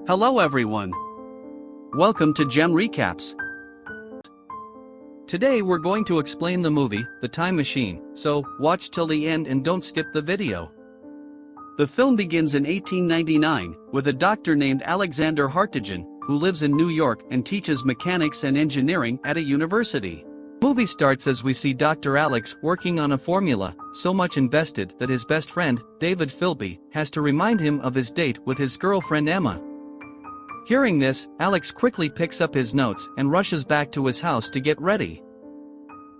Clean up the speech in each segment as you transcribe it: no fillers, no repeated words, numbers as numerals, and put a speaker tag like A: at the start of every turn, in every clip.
A: Hello everyone. Welcome to Gem Recaps. Today we're going to explain the movie, The Time Machine, so watch till the end and don't skip the video. The film begins in 1899, with a doctor named Alexander Hartigan, who lives in New York and teaches mechanics and engineering at a university. The movie starts as we see Dr. Alex working on a formula, so much invested that his best friend, David Philby, has to remind him of his date with his girlfriend Emma. Hearing this, Alex quickly picks up his notes and rushes back to his house to get ready.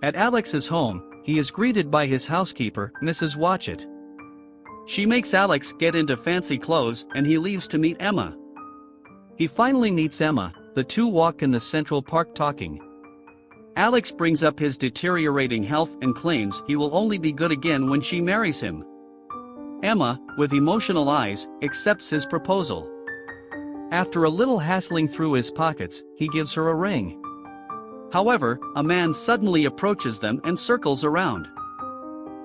A: At Alex's home, he is greeted by his housekeeper, Mrs. Watchett. She makes Alex get into fancy clothes and he leaves to meet Emma. He finally meets Emma, the two walk in the Central Park talking. Alex brings up his deteriorating health and claims he will only be good again when she marries him. Emma, with emotional eyes, accepts his proposal. After a little hassling through his pockets, he gives her a ring. However, a man suddenly approaches them and circles around.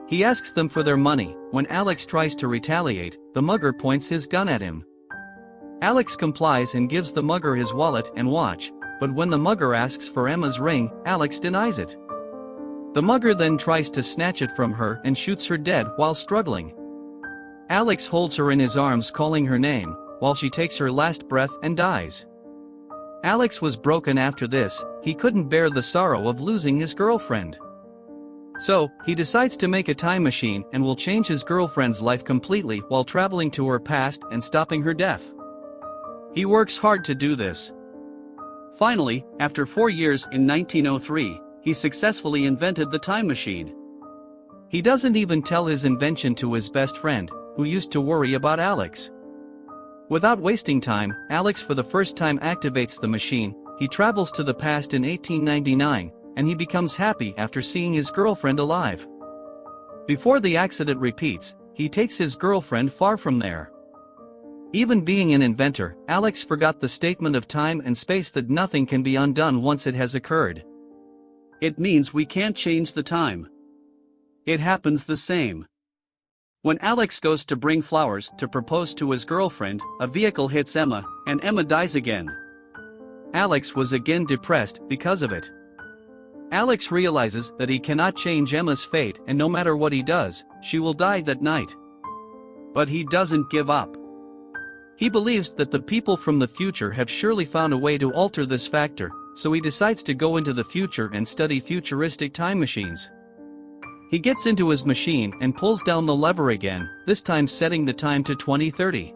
A: He asks them for their money. When Alex tries to retaliate, the mugger points his gun at him. Alex complies and gives the mugger his wallet and watch, but when the mugger asks for Emma's ring, Alex denies it. The mugger then tries to snatch it from her and shoots her dead while struggling. Alex holds her in his arms calling her name, while she takes her last breath and dies. Alex was broken after this. He couldn't bear the sorrow of losing his girlfriend. So, he decides to make a time machine and will change his girlfriend's life completely while traveling to her past and stopping her death. He works hard to do this. Finally, after 4 years in 1903, he successfully invented the time machine. He doesn't even tell his invention to his best friend, who used to worry about Alex. Without wasting time, Alex for the first time activates the machine. He travels to the past in 1899, and he becomes happy after seeing his girlfriend alive. Before the accident repeats, he takes his girlfriend far from there. Even being an inventor, Alex forgot the statement of time and space that nothing can be undone once it has occurred. It means we can't change the time. It happens the same. When Alex goes to bring flowers to propose to his girlfriend, a vehicle hits Emma, and Emma dies again. Alex was again depressed because of it. Alex realizes that he cannot change Emma's fate, and no matter what he does, she will die that night. But he doesn't give up. He believes that the people from the future have surely found a way to alter this factor, so he decides to go into the future and study futuristic time machines. He gets into his machine and pulls down the lever again, this time setting the time to 2030.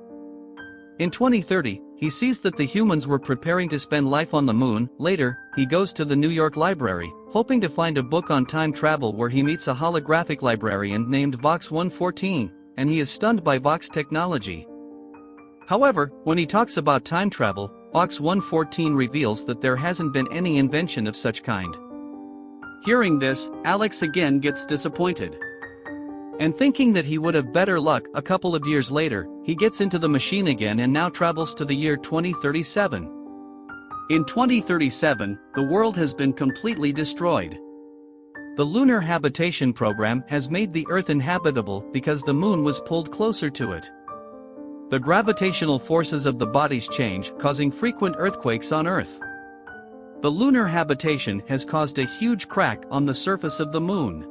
A: In 2030, he sees that the humans were preparing to spend life on the moon. Later, he goes to the New York Library, hoping to find a book on time travel where he meets a holographic librarian named Vox 114, and he is stunned by Vox technology. However, when he talks about time travel, Vox 114 reveals that there hasn't been any invention of such kind. Hearing this, Alex again gets disappointed. And thinking that he would have better luck a couple of years later, he gets into the machine again and now travels to the year 2037. In 2037, the world has been completely destroyed. The Lunar Habitation Program has made the Earth inhabitable because the moon was pulled closer to it. The gravitational forces of the bodies change, causing frequent earthquakes on Earth. The lunar habitation has caused a huge crack on the surface of the moon.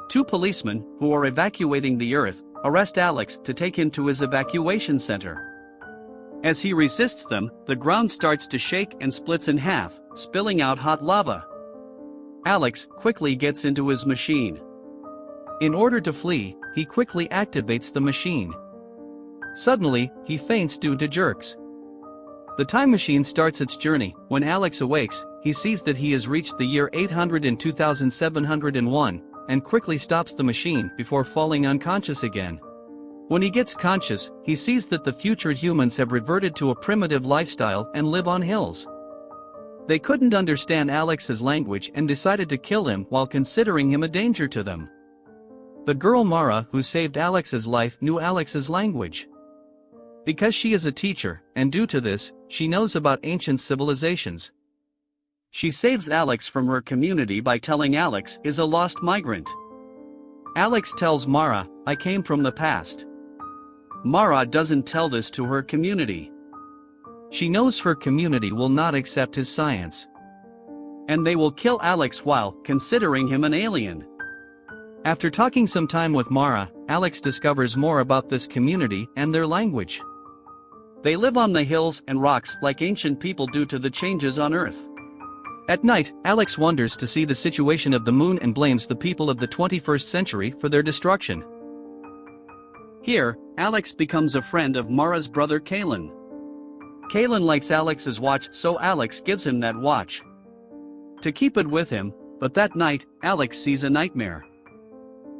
A: Two policemen, who are evacuating the Earth, arrest Alex to take him to his evacuation center. As he resists them, the ground starts to shake and splits in half, spilling out hot lava. Alex quickly gets into his machine. In order to flee, he quickly activates the machine. Suddenly, he faints due to jerks. The time machine starts its journey. When Alex awakes, he sees that he has reached the year 802,701, and quickly stops the machine before falling unconscious again. When he gets conscious, he sees that the future humans have reverted to a primitive lifestyle and live on hills. They couldn't understand Alex's language and decided to kill him while considering him a danger to them. The girl Mara, who saved Alex's life, knew Alex's language. Because she is a teacher, and due to this, she knows about ancient civilizations. She saves Alex from her community by telling Alex is a lost migrant. Alex tells Mara, "I came from the past." Mara doesn't tell this to her community. She knows her community will not accept his science. And they will kill Alex while considering him an alien. After talking some time with Mara, Alex discovers more about this community and their language. They live on the hills and rocks like ancient people do to the changes on Earth. At night, Alex wonders to see the situation of the moon and blames the people of the 21st century for their destruction. Here, Alex becomes a friend of Mara's brother Kalen. Kalen likes Alex's watch, so Alex gives him that watch to keep it with him, but that night, Alex sees a nightmare.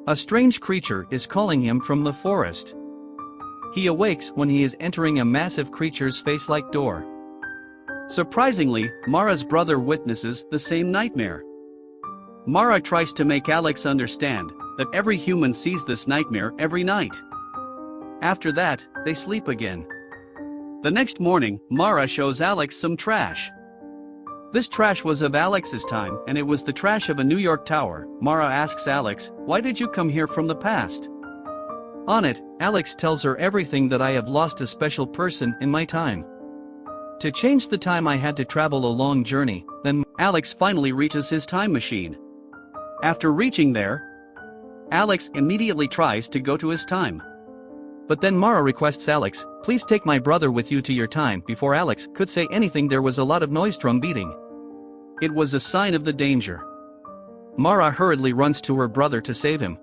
A: A strange creature is calling him from the forest. He awakes when he is entering a massive creature's face-like door. Surprisingly, Mara's brother witnesses the same nightmare. Mara tries to make Alex understand that every human sees this nightmare every night. After that, they sleep again. The next morning, Mara shows Alex some trash. This trash was of Alex's time, and it was the trash of a New York tower. Mara asks Alex, "Why did you come here from the past?" On it, Alex tells her everything, that I have lost a special person in my time. To change the time I had to travel a long journey. Then Alex finally reaches his time machine. After reaching there, Alex immediately tries to go to his time. But then Mara requests Alex, "Please take my brother with you to your time." Before Alex could say anything, there was a lot of noise, drum beating. It was a sign of the danger. Mara hurriedly runs to her brother to save him.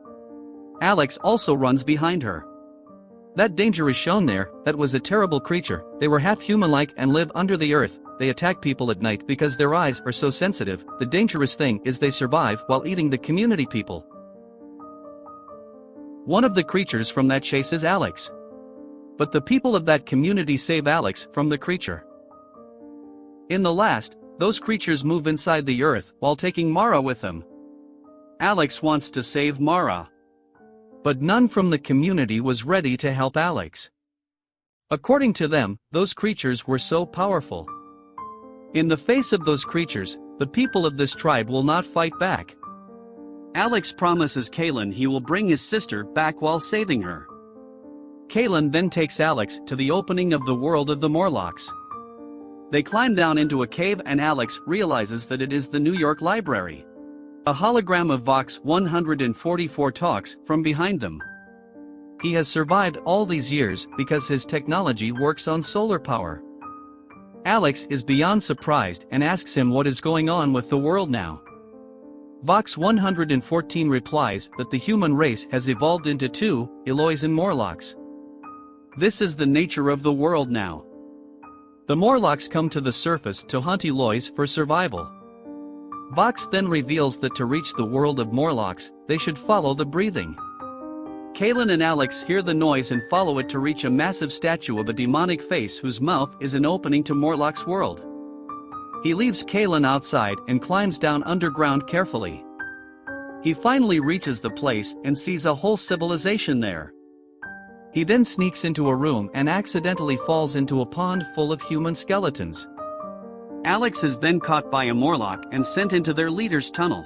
A: Alex also runs behind her. That danger is shown there. That was a terrible creature. They were half human-like and live under the earth. They attack people at night because their eyes are so sensitive. The dangerous thing is they survive while eating the community people. One of the creatures from that chase is Alex. But the people of that community save Alex from the creature. In the last, those creatures move inside the earth while taking Mara with them. Alex wants to save Mara. But none from the community was ready to help Alex. According to them, those creatures were so powerful. In the face of those creatures, the people of this tribe will not fight back. Alex promises Kalen he will bring his sister back while saving her. Kalen then takes Alex to the opening of the world of the Morlocks. They climb down into a cave and Alex realizes that it is the New York Library. A hologram of Vox 144 talks from behind them. He has survived all these years because his technology works on solar power. Alex is beyond surprised and asks him what is going on with the world now. Vox 114 replies that the human race has evolved into two, Eloys and Morlocks. This is the nature of the world now. The Morlocks come to the surface to hunt Eloys for survival. Vox then reveals that to reach the world of Morlocks, they should follow the breathing. Kalen and Alex hear the noise and follow it to reach a massive statue of a demonic face whose mouth is an opening to Morlock's world. He leaves Kalen outside and climbs down underground carefully. He finally reaches the place and sees a whole civilization there. He then sneaks into a room and accidentally falls into a pond full of human skeletons. Alex is then caught by a Morlock and sent into their leader's tunnel.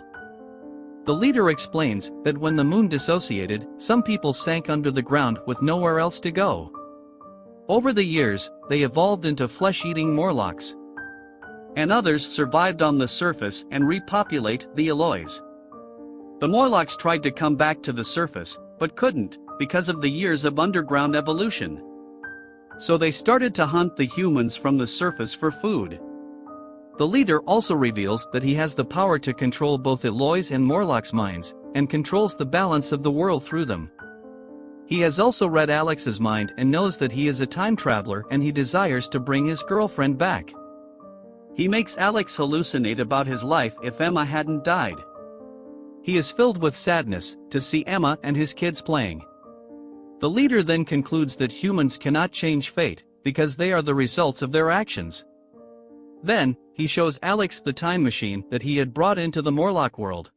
A: The leader explains that when the moon dissociated, some people sank under the ground with nowhere else to go. Over the years, they evolved into flesh-eating Morlocks. And others survived on the surface and repopulate the Eloys. The Morlocks tried to come back to the surface, but couldn't, because of the years of underground evolution. So they started to hunt the humans from the surface for food. The leader also reveals that he has the power to control both Eloy's and Morlock's minds, and controls the balance of the world through them. He has also read Alex's mind and knows that he is a time traveler and he desires to bring his girlfriend back. He makes Alex hallucinate about his life if Emma hadn't died. He is filled with sadness to see Emma and his kids playing. The leader then concludes that humans cannot change fate, because they are the results of their actions. Then, he shows Alex the time machine that he had brought into the Morlock world.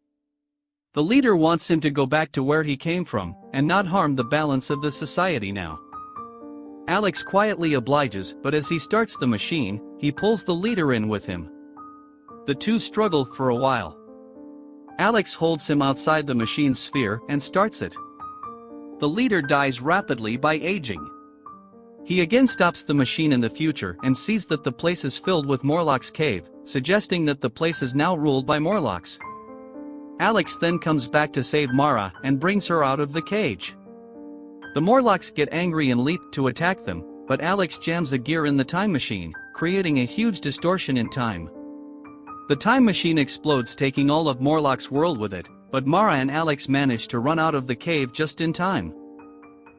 A: The leader wants him to go back to where he came from, and not harm the balance of the society now. Alex quietly obliges, but as he starts the machine, he pulls the leader in with him. The two struggle for a while. Alex holds him outside the machine's sphere and starts it. The leader dies rapidly by aging. He again stops the machine in the future and sees that the place is filled with Morlocks' cave, suggesting that the place is now ruled by Morlocks. Alex then comes back to save Mara and brings her out of the cage. The Morlocks get angry and leap to attack them, but Alex jams a gear in the time machine, creating a huge distortion in time. The time machine explodes, taking all of Morlock's world with it, but Mara and Alex manage to run out of the cave just in time.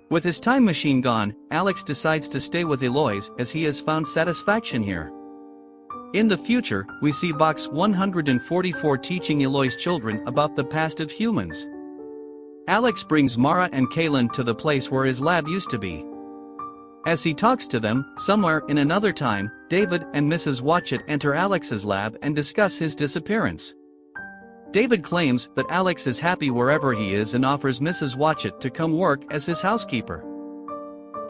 A: With his time machine gone, Alex decides to stay with Eloise as he has found satisfaction here. In the future, we see Box 144 teaching Eloise children about the past of humans. Alex brings Mara and Kaylin to the place where his lab used to be. As he talks to them, somewhere in another time, David and Mrs. Watchett enter Alex's lab and discuss his disappearance. David claims that Alex is happy wherever he is and offers Mrs. Watchett to come work as his housekeeper.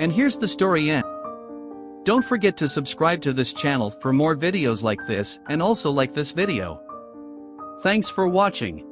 A: And here's the story end. Don't forget to subscribe to this channel for more videos like this and also like this video. Thanks for watching.